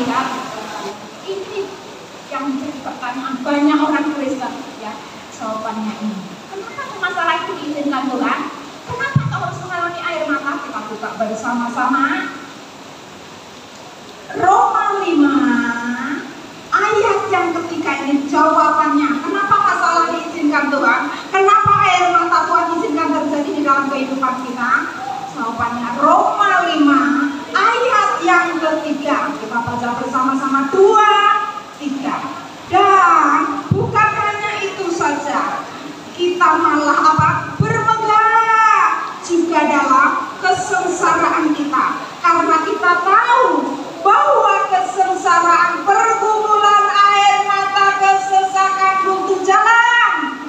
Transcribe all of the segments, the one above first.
lihat ini yang menjadi pertanyaan banyak orang Kristen ya. Jawabannya ini, kenapa masalah itu diizinkan Tuhan? Kenapa kau harus mengalami air mata? Kita buka bersama-sama Roma 5 ayat yang ketiga ini jawabannya. Kenapa masalah diizinkan Tuhan? Kenapa air mata Tuhan izinkan terjadi di dalam kehidupan kita? Jawabannya Roma 5 ayat yang ketiga. Kita baca bersama-sama 2, 3. Dan bukan hanya itu saja, kita malah bermegah juga dalam kesengsaraan kita, karena kita tahu bahwa kesengsaraan pergumulan air mata, kesesakan runtuh jalan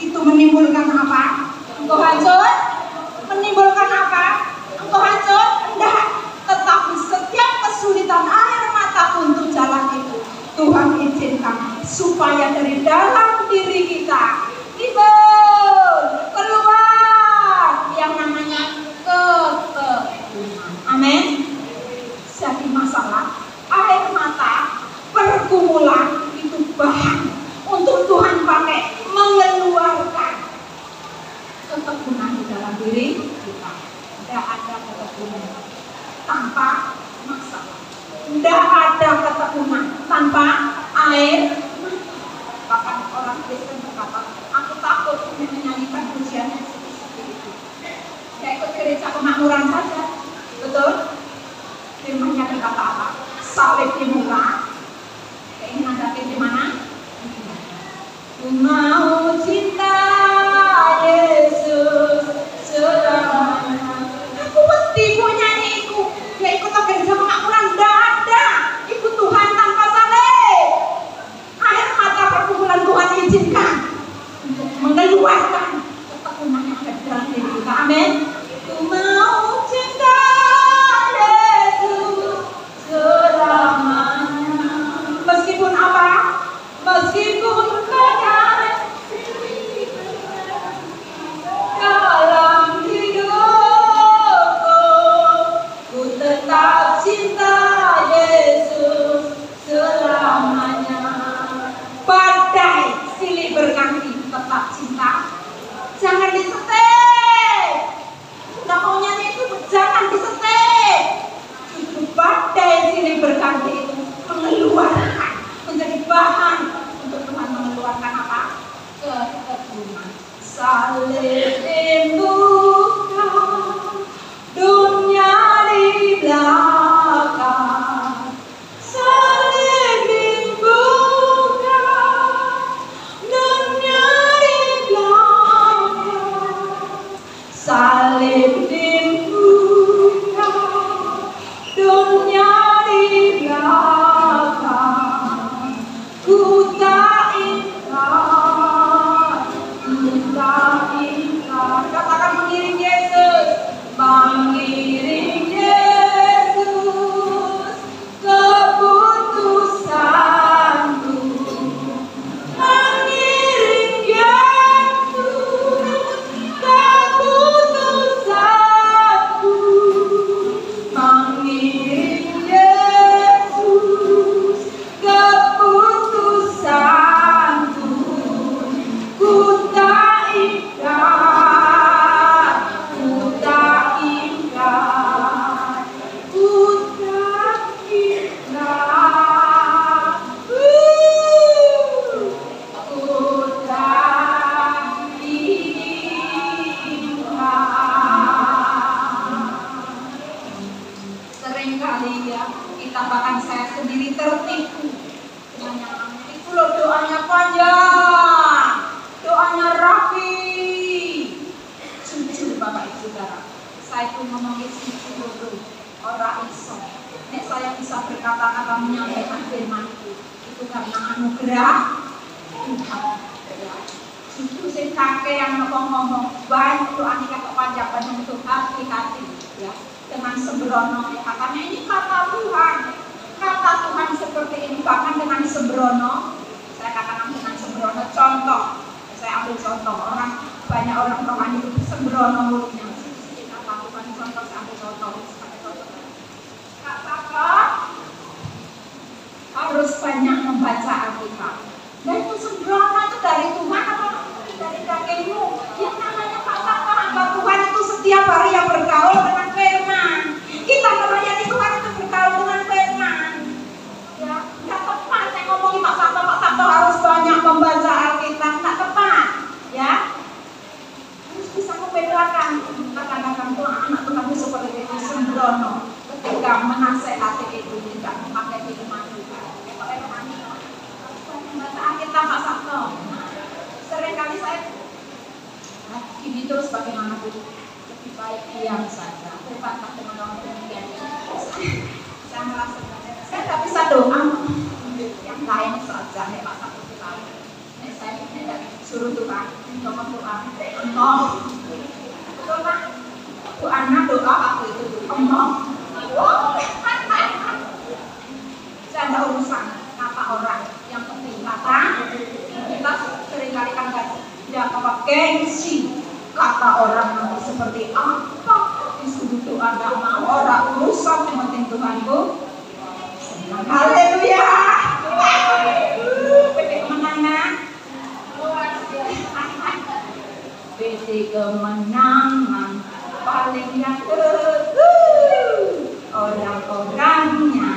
itu menimbulkan apa? Engkau hancur? Menimbulkan apa? Engkau hancur? Enggak. Tetapi setiap kesulitan air mata runtuh jalan itu Tuhan izinkan supaya dari dalam diri kita keluar yang namanya ketekunan. Amin. Jadi masalah air mata pergumulan itu bahan untuk Tuhan pakai mengeluarkan ketekunan di dalam diri kita. Tidak ada ketekunan tanpa masalah. Tidak ada ketekunan tanpa air. Bahkan orang Kristen berkata, aku takut menyanyikan pujian seperti itu. Ya ikut gereja kemakmuran saja. Betul? Firman-Nya berkata apa? Salib di muka. Keinginan David di mana? Ku mau cinta Yesus selamanya. Aku mesti punya nyanyiku. Ya ikut gereja kemakmuran. Tidak ada. Ikut Tuhan tanpa salib. Air mata pergumulan Tuhan izinkan untuk mengeluarkan ketekunan yang ada di dalam diri kita. Amin. Ku mau cinta Yesus selamanya. Meskipun apa? Meskipun keadaan dalam hidupku, ku tetap cinta Yesus selamanya. Badai silih berganti, tetap cinta. Jangan disetir. Sudah mau nyanyi itu jangan disetir. Justru badai silih berganti itu mengeluarkan, menjadi bahan untuk Tuhan mengeluarkan apa? Ketekunan. Salib dibuka, dunia di belakang. Salib dibuka, dunia di belakang. Salib dibuka, dunia di belakang. Ku tak ingkar, ku tak ingkar. Katakan mengiring Yesus, mengiring Yesus, keputusanku. Mengiring Yesus, keputusanku. Mengiring Yesus, keputusanku. Ku tak ingkar, ku tak ingkar, ku tak ingkar, ku tak ingkar. Seringkali ya kita, bahkan saya sendiri tertipu dengan yang namanya itu loh, doanya panjang, doanya rapi. Jujur Bapak Ibu Saudara, saya itu ngomongin jujur orang iso. Nek saya bisa berkata-kata menyampaikan firman itu karena anugerah Tuhan. Justru sing kakek yang ngomong baik doa nikah kepanjangan untuk hati-hati ya, dengan sembrono ya, katanya ini kata Tuhan. Kata Tuhan seperti ini, bahkan dengan sembrono. Saya katakan dengan sembrono. Contoh, saya ambil contoh banyak orang rohani itu sembrono mulutnya. Kata Tuhan contoh, saya ambil contoh. Katakan harus banyak membaca Alkitab. Dan itu sembrono itu dari Tuhan apa dari kakekmu? Yang namanya Pak hamba Tuhan itu setiap hari yang bergaul dengan firman. Kita melayani Tuhan itu bergaul dengan firman. Ya, nggak tepat saya ngomongin Pak Sabto harus banyak membaca Alkitab, nggak tepat. Ya, harus bisa membedakan kata-kata Tuhan anak Tuhan itu seperti itu sembrono ketika menasehati itu tidak memakai firman Tuhan. Membaca Alkitab Pak Sabto. Seringkali saya gini terus bagaimana Bu? Lebih baik diam saja. Berpatah dengan orang demikian. Saya merasa saya tidak bisa doa yang lain saja nih Pak Sabto kita. Saya tidak suruh Tuhan untuk berdoa. Engkau, betul Pak? Bu Ana doa waktu itu engkau. Saya ada urusan kata orang. Yang penting kata kita seringkali kan tidak apa gengsi kata orang nanti seperti apa disuruh doa gak mau orang urusan yang penting Tuhanku senang. Haleluya. PD kemenangan PD kemenangan paling yang orang-orangnya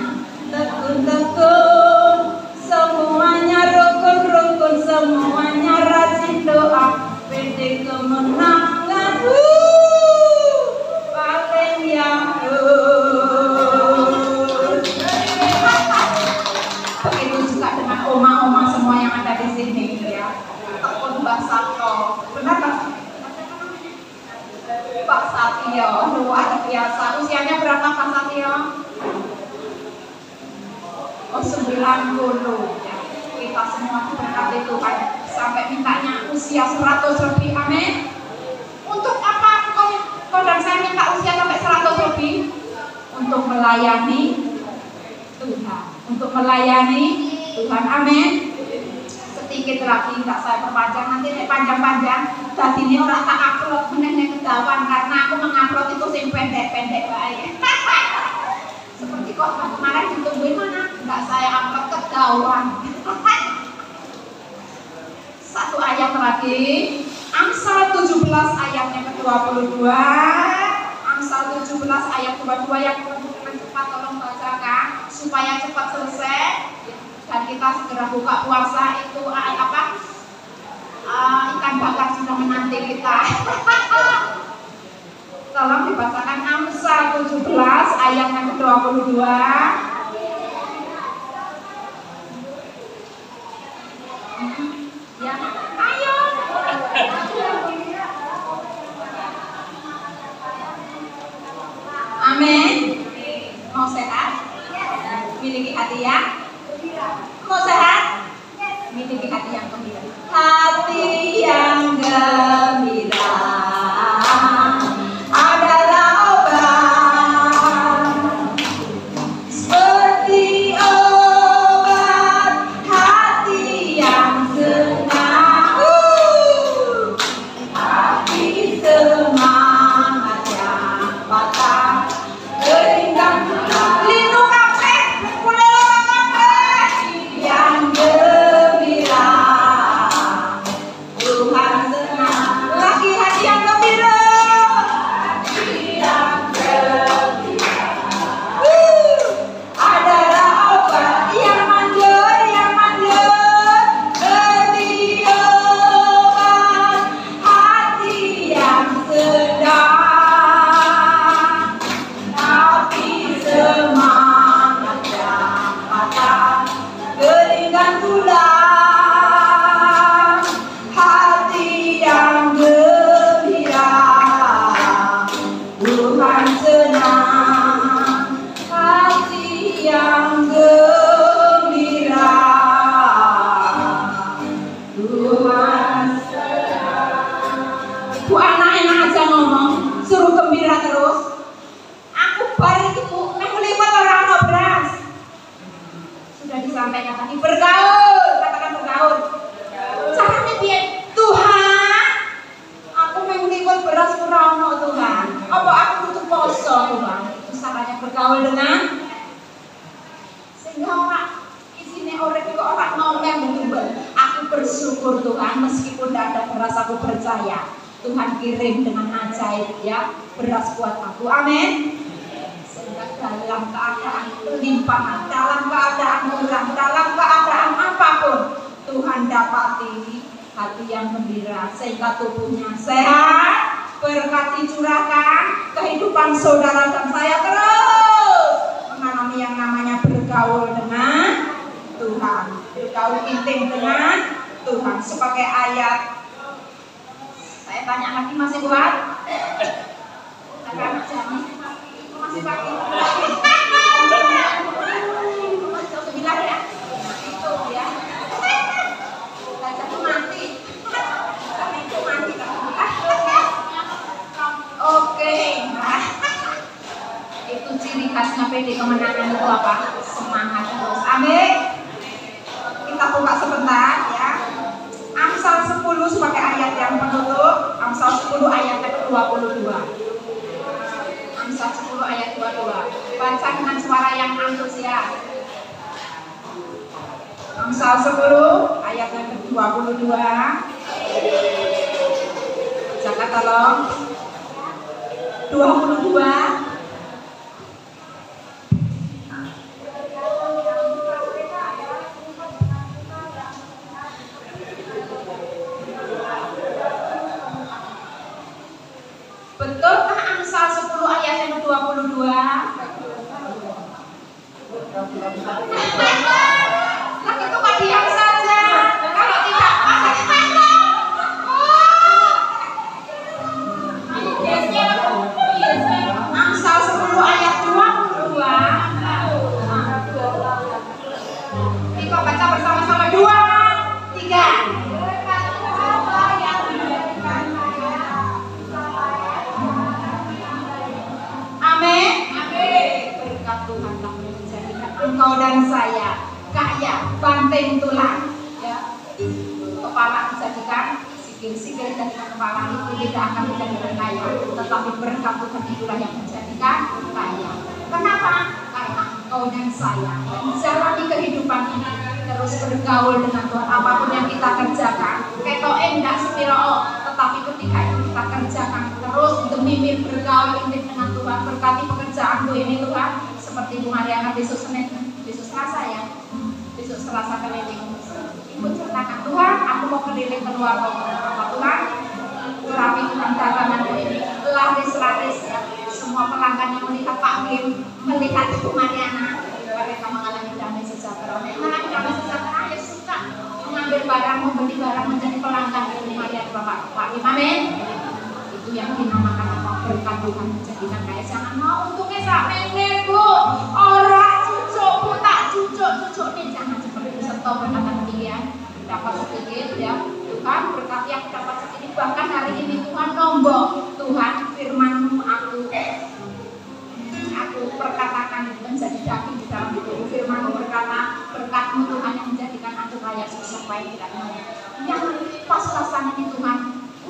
tekun-tekun semuanya rukun-rukun semuanya rajin doa PD kemenangan paling yang begitu juga dengan oma-oma semua yang ada di sini ya. Tekun Mbak Sabto benar Pak Satyo luar biasa. Usianya berapa Pak Satyo? Oh 90 ya. Kita semua berkati Tuhan sampai mintanya usia 100 lebih. Amin. Untuk apa kau dan saya minta usia sampai 100 lebih? Untuk melayani Tuhan. Untuk melayani Tuhan. Amin. Sedikit lagi tidak saya perpanjang, nanti ini panjang-panjang. Tadi ini orang tak upload menengah ketahuan karena aku mengupload itu yang pendek-pendek baik. Seperti kok kemarin ditungguin mana? Enggak saya upload ketahuan. Satu ayat lagi, Amsal 17 ayatnya ke-22. Amsal 17 ayat 22 yang cepat tolong bacakan supaya cepat selesai dan kita segera buka puasa. Itu apa? Ikan bakar sudah menanti kita. Tolong dibacakan Amsal 17 ayat yang ke-22. Ya, ayo. Amin. Mau sehat? Miliki hati yang mau sehat? Miliki hati yang gembira. Hati yang gembira adalah obat, seperti obat hati yang senang, hati semangat yang patah, keringkan lindung kafe, mulai orang kafe yang gembira. Tuhan senang, lagi hati yang gembira. Adalah obat yang manjur, seperti obat hati yang sedang, tapi semangat yang patah, keringkan tulang, hati yang gembira. Tuhan senang, hati yang gembira. Tuhan senang. Bu anak enak aja ngomong, suruh gembira terus. Aku balik itu melibat orang no beras. Sudah disampaikan tadi bergaul, katakan bergaul. Caranya biar Tuhan, aku melibat beras kurang no Tuhan. Apa aku butuh poso Tuhan? Itu caranya bergaul dengan sehingga orang isi urip kok ora ngomel ngubel. Aku bersyukur Tuhan, meskipun tidak ada beras aku percaya Tuhan kirim dengan ajaib ya beras buat aku. Amin. Sehingga dalam keadaan limpahan, dalam keadaan kurang, dalam keadaan apapun, Tuhan dapati hati yang gembira, sehingga tubuhnya sehat, berkat dicurahkan, kehidupan saudara dan saya terus mengalami yang namanya bergaul dengan Tuhan, bergaul intim dengan Tuhan. Sebagai ayat, saya tanya lagi, masih kuat? Anak jami masih pakai bilang ya, itu ya itu mati itu mati oke. Nah, itu ciri khasnya PD Kemenangan itu apa? Semangat terus. Amin. Kita buka sebentar ya, Amsal 10 sebagai ayat yang penutup. Amsal 10 ayat ke-22. Amsal 10 ayat 22. Baca dengan suara yang antusias. Amsal 10 ayat yang ke-22. Baca tolong. 22. Betulkah Amsal 10 ayat yang ke-22? Nah, itu kan diam saja. Kalau tidak Amsal 10 ayat 22. Kita baca bersama-sama 2, 3. Amin. Berkat Tuhan telah menjadikan engkau dan saya kaya, banting tulang, ya. Kepala dijadikan sikil-sikil dijadikan kepala, itu tidak akan menjadikan kaya, tetapi berkat Tuhan itulah yang menjadikan kaya. Kenapa? Karena engkau dan saya menjalani kehidupan ini terus bergaul dengan Tuhan. Apapun yang kita kerjakan, ketok enggak sepiro, tetapi ketika itu kita kerjakan terus demi bergaul intim dengan Tuhan. Berkati pekerjaanku ini Tuhan, seperti Bu Mariana besok Senin, besok Selasa ya, besok Selasa keliling. Ibu ceritakan, Tuhan aku mau keliling keluar apa Tuhan, terapi Tuhan daganganku ini laris-laris ya. Semua pelanggan yang melihat Pak Kim, melihat Ibu Mariana, mereka mengalami damai sejahtera. Mengalami damai sejahtera, ya suka mengambil barang, membeli barang, menjadi pelanggan Ibu Mariana Pak Kim. Amin. Itu yang dinamakan apa? Berkat Tuhan menjadikan kaya. Jangan mau untungnya sampai Bu, orang cucuk Bu, tak cucuk nih, jangan seperti itu. Stop berkata ketinggian, dapat sedikit ya Tuhan, berkati aku dapat sedikit. Bahkan hari ini Tuhan nombok, Tuhan firman-Mu aku perkatakan menjadi daging di dalam hidup. Firman-Mu berkata, berkat-Mu Tuhan yang menjadikan aku kaya supaya tidak mau. Yang pas-pasan ini Tuhan,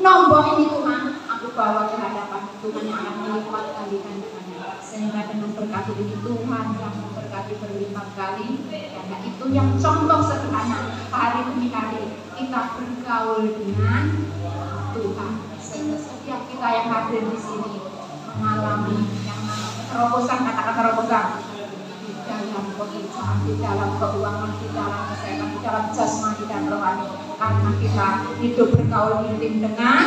nombok ini Tuhan, aku bawa ke hadapan Tuhan yang akan melipat kalikan dengannya. Sehingga dengan berkat ini Tuhan yang memberkati berlipat kali. Karena itu yang contoh sederhana hari demi hari kita bergaul dengan Tuhan. Sehingga setiap kita yang hadir di sini mengalami yang namanya terobosan, kata-kata terobosan di dalam pekerjaan, di dalam keuangan, di dalam kesehatan, di dalam jasmani dan rohani, karena kita hidup bergaul intim dengan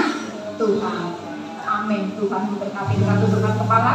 Tuhan. Amin. Tuhan memberkati. Kita tundukkan kepala.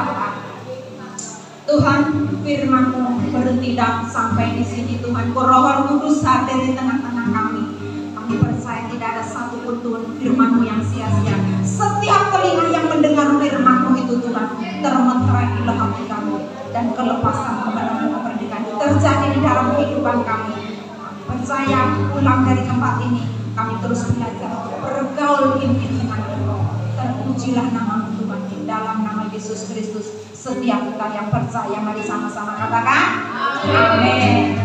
Tuhan, firman-Mu berhenti dan sampai di sini Tuhan. Roh Kudus hadir di tengah-tengah kami. Kami percaya tidak ada satupun Tuhan firman-Mu yang sia-sia. Setiap telinga yang mendengar firman-Mu itu Tuhan termeterai di hati kami, dan kelepasan kebenaran kemerdekaan terjadi di dalam kehidupan kami. Kami percaya pulang dari tempat ini kami terus belajar bergaul intim dengan Engkau. Terpujilah nama Tuhan di dalam nama Yesus Kristus. Setiap kita yang percaya, mari sama-sama katakan amin.